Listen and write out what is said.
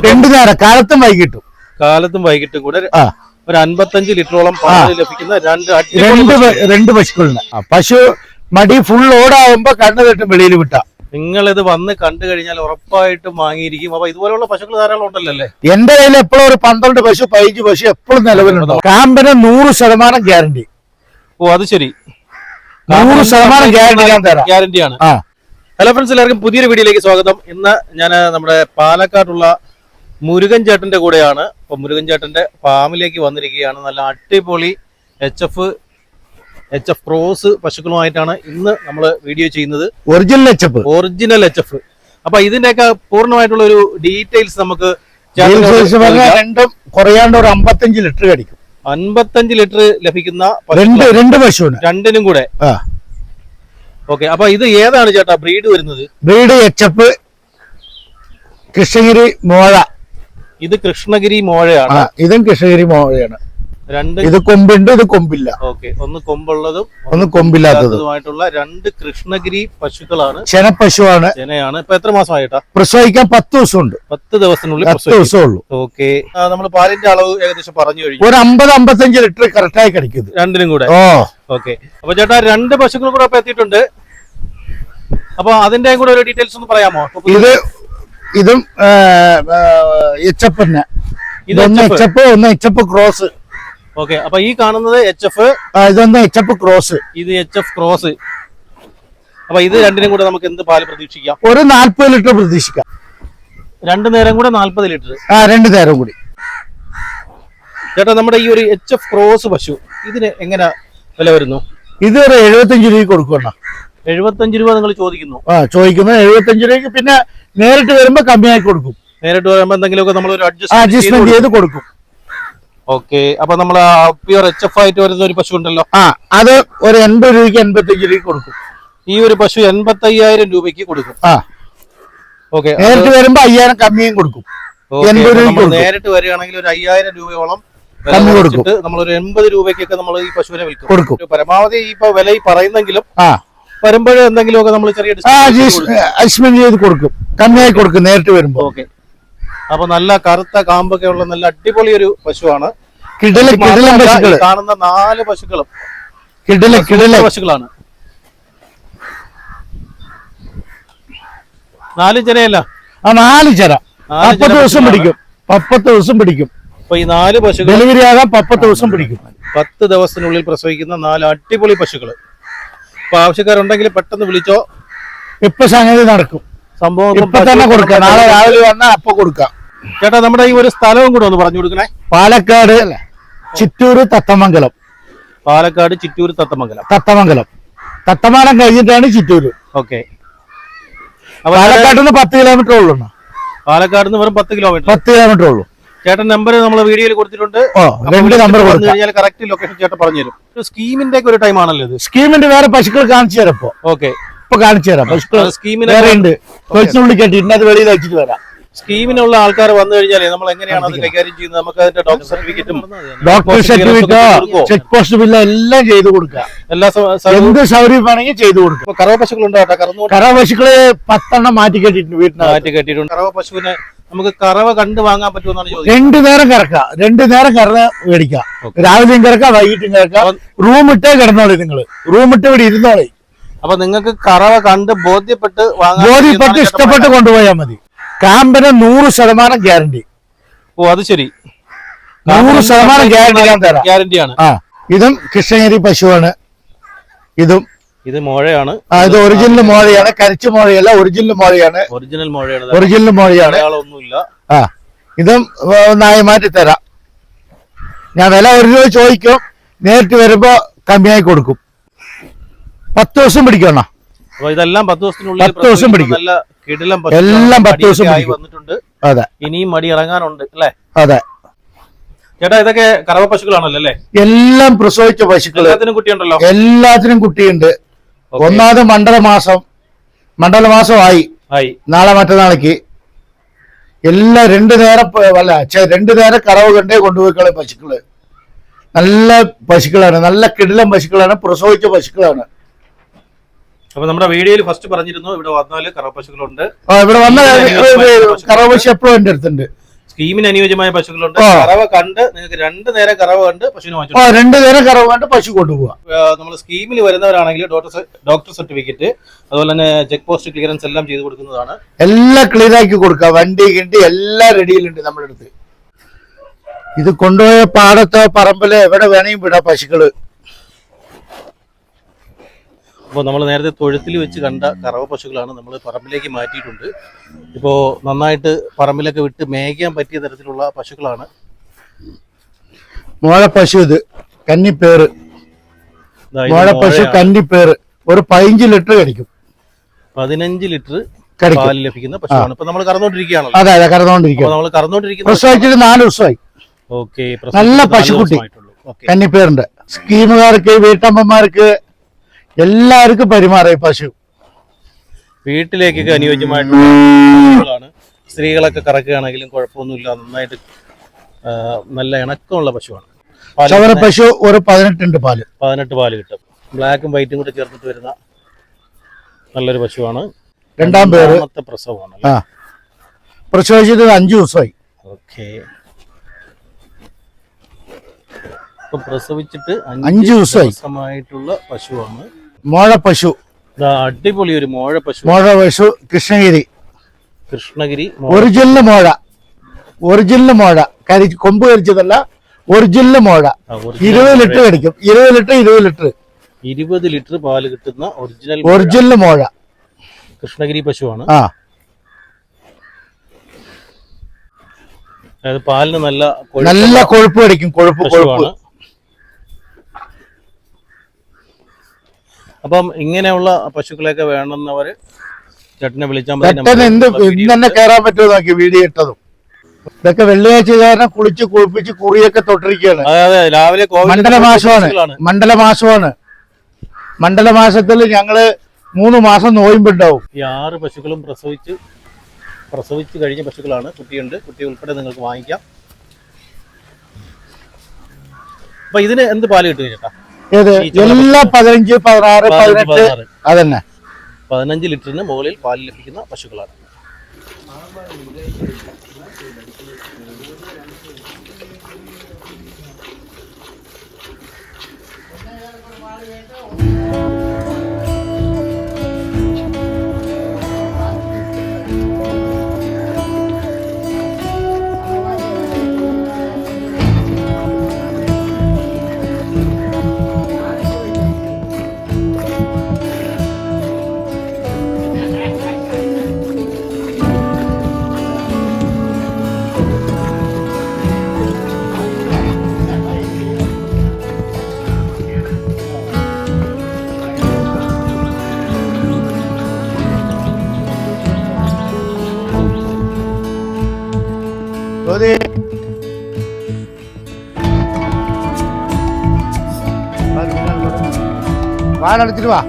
രണ്ടു നേരം കാലത്തും വൈകിട്ടും കൂടെ ഒരു 55 ലിറ്ററോളം പാല് ലഭിക്കുന്ന രണ്ട് പശുക്കളുണ്ട്. പശു മടി ഫുൾ ഓടാവുമ്പോ കണ്ണു തട്ടും വെളിയിൽ വിട്ട നിങ്ങൾ ഇത് വന്ന് കണ്ടു കഴിഞ്ഞാൽ ഉറപ്പായിട്ടും വാങ്ങിയിരിക്കും. അപ്പൊ ഇതുപോലുള്ള പശുക്കൾ ധാരാളം ഉണ്ടല്ലോ. എന്റെ കയ്യിൽ എപ്പോഴും ഒരു 12 പശു 15 പശു എപ്പോഴും നിലവിലുണ്ടോ. കാമ്പന് 100% ഗ്യാരണ്ടി. ഓ അത് ശരി, 100% ഗ്യാരണ്ടിയാണ്. ഹലോ ഫ്രണ്ട്സ്, എല്ലാവർക്കും പുതിയൊരു വീഡിയോയിലേക്ക് സ്വാഗതം. ഇന്ന് ഞാൻ നമ്മുടെ പാലക്കാടുള്ള മുരുകൻ ചേട്ടന്റെ കൂടെയാണ്. അപ്പൊ മുരുകൻ ചേട്ടന്റെ ഫാമിലേക്ക് വന്നിരിക്കുകയാണ്. നല്ല അടിപൊളി എച്ച് എഫ് ക്രോസ് പശുക്കളുമായിട്ടാണ് ഇന്ന് നമ്മൾ വീഡിയോ ചെയ്യുന്നത്. Original H F. അപ്പൊ ഇതിന്റെയൊക്കെ പൂർണ്ണമായിട്ടുള്ള ഒരു ഡീറ്റെയിൽസ് നമുക്ക് രണ്ടും കുറയാണ്ട് ഒരു 55 ലിറ്റർ കടിക്കും. 55 ലിറ്റർ ലഭിക്കുന്ന രണ്ട് പശു രണ്ടിനും കൂടെ. ഓക്കെ, അപ്പൊ ഇത് ഏതാണ് ചേട്ടാ ബ്രീഡ് വരുന്നത്? ബ്രീഡ് എച്ച് എഫ് കൃഷ്ണഗിരി മോഴ. ഇത് കൃഷ്ണഗിരി മോഴയാണ്. ഇതും കൃഷ്ണഗിരി മോഴയാണ്. ഇത് കൊമ്പുണ്ട്, ഇത് കൊമ്പില്ല. ഓക്കെ, ഒന്ന് കൊമ്പുള്ളതും ഒന്ന് കൊമ്പില്ലാത്തതുമായിട്ടുള്ള രണ്ട് കൃഷ്ണഗിരി പശുക്കളാണ്. ചെനപ്പശുവാണ്. ചെനയാണ്. ഇപ്പൊ എത്ര മാസമായിട്ടാ? പ്രസവിക്കാൻ 10 ദിവസമുണ്ട്. 10 ദിവസത്തിനുള്ളിൽ 10 ദിവസമുള്ളൂ. ഓക്കെ, നമ്മൾ പാലിന്റെ അളവ് ഏകദേശം പറഞ്ഞു കഴിഞ്ഞു. ഒരു 50-55 ലിറ്റർ കറക്റ്റായി കഴിക്കുന്നത് രണ്ടിനും കൂടെ. ഓക്കെ, അപ്പൊ ചേട്ടാ രണ്ട് പശുക്കളും കൂടെ എത്തിയിട്ടുണ്ട്. അപ്പൊ അതിന്റെ കൂടെ ഒരു ഡീറ്റെയിൽസ് ഒന്ന് പറയാമോ? ഇതും എച്ച് എഫ് തന്നെ. ഇതൊന്ന് എച്ച് എഫ്, ഒന്ന് എച്ച് എഫ് ക്രോസ്. ഓക്കെ, അപ്പൊ ഈ കാണുന്നത് എച്ച് എഫ്, ഇതൊന്ന് എച്ച് എഫ് ക്രോസ്. ഇത് എച്ച് എഫ് ക്രോസ്. അപ്പൊ ഇത് രണ്ടിനും കൂടെ നമുക്ക് എന്ത് പാല് പ്രതീക്ഷിക്കാം? ഒരു 40 ലിറ്റർ പ്രതീക്ഷിക്കാം. രണ്ടു നേരം കൂടെ 40 ലിറ്റർ. രണ്ടു നേരം കൂടി. ചേട്ടാ, നമ്മുടെ ഈ ഒരു എച്ച് എഫ് ക്രോസ് പശു ഇതിന് എങ്ങനെ വില വരുന്നു? ഇത് ഒരു 75 രൂപയ്ക്ക് കൊടുക്കണം. 75 രൂപ നിങ്ങൾ ചോദിക്കുന്നു? ചോദിക്കുന്നത് 75 രൂപയ്ക്ക്. പിന്നെ നേരിട്ട് വരുമ്പോ കമ്മിയായി കൊടുക്കും. നേരിട്ട് വരുമ്പോ എന്തെങ്കിലുമൊക്കെ നമ്മൾ ഒരു അഡ്ജസ്റ്റ്മെന്റ് ചെയ്ത് കൊടുക്കും. ഓക്കെ, അപ്പൊ നമ്മൾ പ്യൂർ എച്ച് എഫ് ആയിട്ട് വരുന്ന ഒരു പശു ഉണ്ടല്ലോ, അത് ഒരു 80 രൂപയ്ക്ക് 85 രൂപയ്ക്ക് കൊടുക്കും. ഈ ഒരു പശു 85,000 രൂപയ്ക്ക് കൊടുക്കും. ഓക്കെ, നേരിട്ട് വരുമ്പോ 5000 കമ്മിയും കൊടുക്കും. നേരിട്ട് വരികയാണെങ്കിൽ ഒരു 5000 രൂപയോളം കമ്മി കൊടുക്കും. നമ്മൾ ഒരു 80 രൂപയ്ക്കൊക്കെ നമ്മൾ ഈ പശുവിനെ കൊടുക്കും. പരമാവധി ഇപ്പൊ വില പറയുന്നെങ്കിലും വരുമ്പോഴേ എന്തെങ്കിലുമൊക്കെ നമ്മൾ ചെറിയ അഡ്ജസ്റ്റ്മെന്റ് ചെയ്ത് കൊടുക്കും, കമ്മിയായി കൊടുക്കും നേരിട്ട് വരുമ്പോ. ഓക്കെ, അപ്പൊ നല്ല കറുത്ത കാമ്പൊക്കെ ഉള്ള നല്ല അടിപൊളി ഒരു പശുവാണ്. കാണുന്ന 4 പശുക്കളും പശുക്കളാണ്. 4 ചെനയല്ല, 4 ചെന. 40 ദിവസം പിടിക്കും. 40 ദിവസം പിടിക്കും. അപ്പൊ ഈ 4 പശുക്കൾ ഡെലിവറി ആകാൻ 40 ദിവസം പിടിക്കും. 10 ദിവസത്തിനുള്ളിൽ പ്രസവിക്കുന്ന 4 അടിപൊളി പശുക്കള്. അപ്പൊ ആവശ്യക്കാരുണ്ടെങ്കിൽ പെട്ടെന്ന് വിളിച്ചോ. ഇപ്പൊ സംഗതി നടക്കും. സംഭവം ഇപ്പൊ തന്നെ കൊടുക്കാം. നാളെ രാവിലെ വന്നാൽ അപ്പൊ കൊടുക്കാം. ചേട്ടാ, നമ്മുടെ ഈ ഒരു സ്ഥലവും കൂടെ ഒന്ന് പറഞ്ഞു കൊടുക്കണേ. പാലക്കാട് ചിറ്റൂര് തത്തമംഗലം. പാലക്കാട് ചിറ്റൂര് തത്തമംഗലം. തത്തമാനം കഴിഞ്ഞിട്ടാണ് ചിറ്റൂര്. ഓക്കെ, പാലക്കാട് 10 കിലോമീറ്റർ ഉള്ളൂ. പാലക്കാട് നിന്ന് വെറും 10 കിലോമീറ്റർ ഉള്ളൂ. ചേട്ടൻ നമ്പർ നമ്മൾ വീഡിയോയിൽ കൊടുത്തിട്ടുണ്ട്. 2 നമ്പർ കഴിഞ്ഞാൽ കറക്റ്റ് ലൊക്കേഷൻ ചേട്ടൻ പറഞ്ഞു തരും. സ്കീമിന്റെ ഒരു ടൈം ആണല്ലോ ഇത്. സ്കീമിന്റെ വേറെ പശുക്കൾ കാണിച്ചു തരാം. ഓക്കെ, ഇപ്പൊ കാണിച്ചു തരാം. സ്കീമിന് വേറെ ഉണ്ട്. കൊച്ചുള്ളിൽ കെട്ടിട്ട് അത് വെളിയിൽ വെച്ചിട്ട് വരാം. സ്കീമിനുള്ള ആൾക്കാർ വന്നു കഴിഞ്ഞാൽ നമ്മൾ എങ്ങനെയാണ് അത് കൈകാര്യം ചെയ്യുന്നത്? നമുക്ക് അതിന്റെ ഡോക്ടർ സർട്ടിഫിക്കറ്റും ചെക്ക് പോസ്റ്റ് ബില്ല് എല്ലാം ചെയ്ത് കൊടുക്കുക. എന്ത് സൗകര്യം വേണമെങ്കിൽ ചെയ്ത് കൊടുക്കുക. കറവ പശുക്കളുണ്ടോ? കറവ പശുക്കള് 10 മാറ്റി കെട്ടിയിട്ടുണ്ട്. മാറ്റി കെട്ടിയിട്ടുണ്ട്. കറവ പശുവിനെ നമുക്ക് കറവ കണ്ടു വാങ്ങാൻ പറ്റുമെന്നാണ് ചോദിച്ചത്. 2 നേരം കറക്കാം. 2 നേരം കറ മേടിക്കാം. രാവിലെയും കറക്കാം, വൈകിട്ടും കറക്കാം. റൂമിട്ടേ കിടന്നോളി. നിങ്ങള് റൂമിട്ട് ഇവിടെ ഇരുന്നോളി. അപ്പൊ നിങ്ങൾക്ക് കറവ കണ്ട് ബോധ്യപ്പെട്ട് ഇഷ്ടപ്പെട്ട് കൊണ്ടുപോയാൽ മതി. കാമ്പന് 100% ഗ്യാരണ്ടി. ഓ അത് ശരി, 100% ഗ്യാരണ്ടിയാണ്. ഇതും കൃഷ്ണഗിരി പശുവാണ്. ഇത് മോഴയാണ്. ഇത് ഒറിജിനൽ മോഴയാണ്. കരിച്ചു മോഴയല്ല, ഒറിജിനൽ മോഴയാണ്. ഒറിജിനൽ മോഴയാണ്. ഇതും ഒന്നായി മാറ്റി തരാം. ഞാൻ വില 1 രൂപ ചോദിക്കും. നേരിട്ട് വരുമ്പോ കമ്മിയായി കൊടുക്കും. 10 ദിവസം പിടിക്കണം. ഇതെല്ലാം 10 ദിവസത്തിനുള്ളിൽ 10 ദിവസം പിടിക്കും. എല്ലാം 10 ദിവസം വന്നിട്ടുണ്ട്. അതെ, ഇനിയും മടി ഇറങ്ങാനുണ്ട് അല്ലേ? അതെ ചേട്ടാ, ഇതൊക്കെ കറവ പശുക്കളാണല്ലോ അല്ലേ? എല്ലാം പ്രസവിച്ച പശുക്കൾ. എല്ലാത്തിനും കുട്ടിയുണ്ടല്ലോ? എല്ലാത്തിനും കുട്ടിയുണ്ട്. ഒന്നാമത് മണ്ഡലമാസമായി. നാളെ മറ്റന്നാളേക്ക് എല്ലാം 2 നേരം 2 നേരം കറവ് കണ്ടേ കൊണ്ടുപോയിക്കളെ പശുക്കള്. നല്ല പശുക്കളാണ്. നല്ല കിടിലം പശുക്കളാണ്. പ്രസവിച്ച പശുക്കളാണ്. അപ്പൊ നമ്മുടെ വീഡിയോയിൽ ഫസ്റ്റ് പറഞ്ഞിരുന്നു ഇവിടെ വന്നാല് കറവ പശുക്കളുണ്ട്. ഇവിടെ വന്ന കറവ പശു എപ്പോഴും എന്റെ അടുത്തുണ്ട്. സ്കീമിന് അനുയോജ്യമായ പശുക്കളുണ്ട്. കറവ കണ്ട് നിങ്ങൾക്ക് 2 നേരം കറവ കണ്ട് പശുവിനെ വാങ്ങിച്ചു. 2 നേരം കറവ കണ്ട് പശു കൊണ്ടുപോവാ. നമ്മൾ സ്കീമിൽ വരുന്നവരാണെങ്കിൽ ഡോക്ടർ സർട്ടിഫിക്കറ്റ് അതുപോലെ തന്നെ ചെക്ക് പോസ്റ്റ് ക്ലിയറൻസ് എല്ലാം ചെയ്ത് കൊടുക്കുന്നതാണ്. എല്ലാം ക്ലിയർ ആക്കി കൊടുക്കുക. വണ്ടി കിണ്ടി എല്ലാം റെഡിയിലുണ്ട് നമ്മുടെ അടുത്ത്. ഇത് കൊണ്ടുപോയ പാടത്തോ പറമ്പിലോ എവിടെ വേണമെങ്കിലും വിടാം പശുക്കള്. അപ്പോൾ നമ്മൾ നേരത്തെ തൊഴുത്തിൽ വെച്ച് കണ്ട കറവ പശുക്കളാണ് നമ്മൾ പറമ്പിലേക്ക് മാറ്റിയിട്ടുണ്ട്. ഇപ്പോൾ നന്നായിട്ട് പറമ്പിലൊക്കെ വിട്ട് മേയ്ക്കാൻ പറ്റിയ തരത്തിലുള്ള പശുക്കളാണ്. മോഴ പശു ഇത് കന്നിപ്പേറ്. മോഴ പശു കന്നിപ്പേറ് ഒരു 15 ലിറ്റർ കടിക്കും. 15 ലിറ്റർ പാല് ലഭിക്കുന്ന പശുവാണ്. ഇപ്പൊ നമ്മൾ കറന്നുകൊണ്ടിരിക്കുകയാണല്ലോ. അതെ അതെ കറന്നുകൊണ്ടിരിക്കുക. നമ്മൾ കറന്നുകൊണ്ടിരിക്കുന്ന പ്രസവിച്ചിട്ട് 4 ദിവസമായി. ഓക്കെ. നല്ല പശുക്കുട്ടി കന്നിപ്പേറുണ്ട്. സ്കീമുകാർക്ക് വീട്ടമ്മമാർക്ക് എല്ലാവർക്കും പരിമാറി പശു. വീട്ടിലേക്കൊക്കെ അനുയോജ്യമായിട്ടുള്ള സ്ത്രീകളൊക്കെ കറക്കുകയാണെങ്കിലും കുഴപ്പമൊന്നുമില്ല. നന്നായിട്ട് നല്ല ഇണക്കമുള്ള പശുവാണ്. ചവറ പശു ഒരു 18 ഉണ്ട് പാല്. 18 പാല് കിട്ടും. ബ്ലാക്കും വൈറ്റും കൂടെ ചേർത്തിട്ട് വരുന്ന നല്ലൊരു പശുവാണ്. 2ാം പേര് പ്രസവമാണ്. പ്രസവിച്ചിട്ട് 5 ദിവസമായി. ഓക്കെ. പ്രസവിച്ചിട്ട് 5 ദിവസമായിട്ടുള്ള പശുവാണ്. മോഴ പശു അടിപൊളി ഒരു മോഴ പശു. മോഴ പശു കൃഷ്ണഗിരി ഒറിജിനൽ മോഴ. ഒറിജിനൽ മോഴ കൊമ്പ് കരിച്ചതല്ല. ഒറിജിനൽ മോഴ. 20 ലിറ്റർ കടിക്കും. 20 ലിറ്റർ പാല് കിട്ടുന്ന ഒറിജിനൽ മോഴ കൃഷ്ണഗിരി പശുവാണ്. അതായത് പാലിന് നല്ല കൊഴുപ്പ് കടിക്കും. കൊഴുപ്പ്. അപ്പം ഇങ്ങനെയുള്ള പശുക്കളെയൊക്കെ വേണമെന്നവര് ചേട്ടനെ വിളിച്ചാൽ ഇന്നെ കയറാൻ പറ്റുമോ നോക്കി വീഡിയോ ഇട്ടതും. ഇതൊക്കെ വെള്ളിയാഴ്ച കാരണം കുളിച്ച് കുളിപ്പിച്ച് കുറിയൊക്കെ തൊട്ടിരിക്കുകയാണ്. രാവിലെ മണ്ഡലമാസത്തിൽ ഞങ്ങള് 3 മാസം നോയമ്പുണ്ടാവും. ഈ 6 പശുക്കളും പ്രസവിച്ച് കഴിഞ്ഞ പശുക്കളാണ്. കുട്ടിയുണ്ട്. കുട്ടി ഉൾപ്പെടെ നിങ്ങൾക്ക് വാങ്ങിക്കാം. അപ്പൊ ഇതിന് എന്ത് പാല് കിട്ടും ചേട്ടാ? എല്ലാം 15, 16, 18 അതന്നെ. 15 ലിറ്ററിന് മുകളിൽ പാല് ലഭിക്കുന്ന പശുക്കളാണ്. വാടടിച്ചിട്ട് വാ.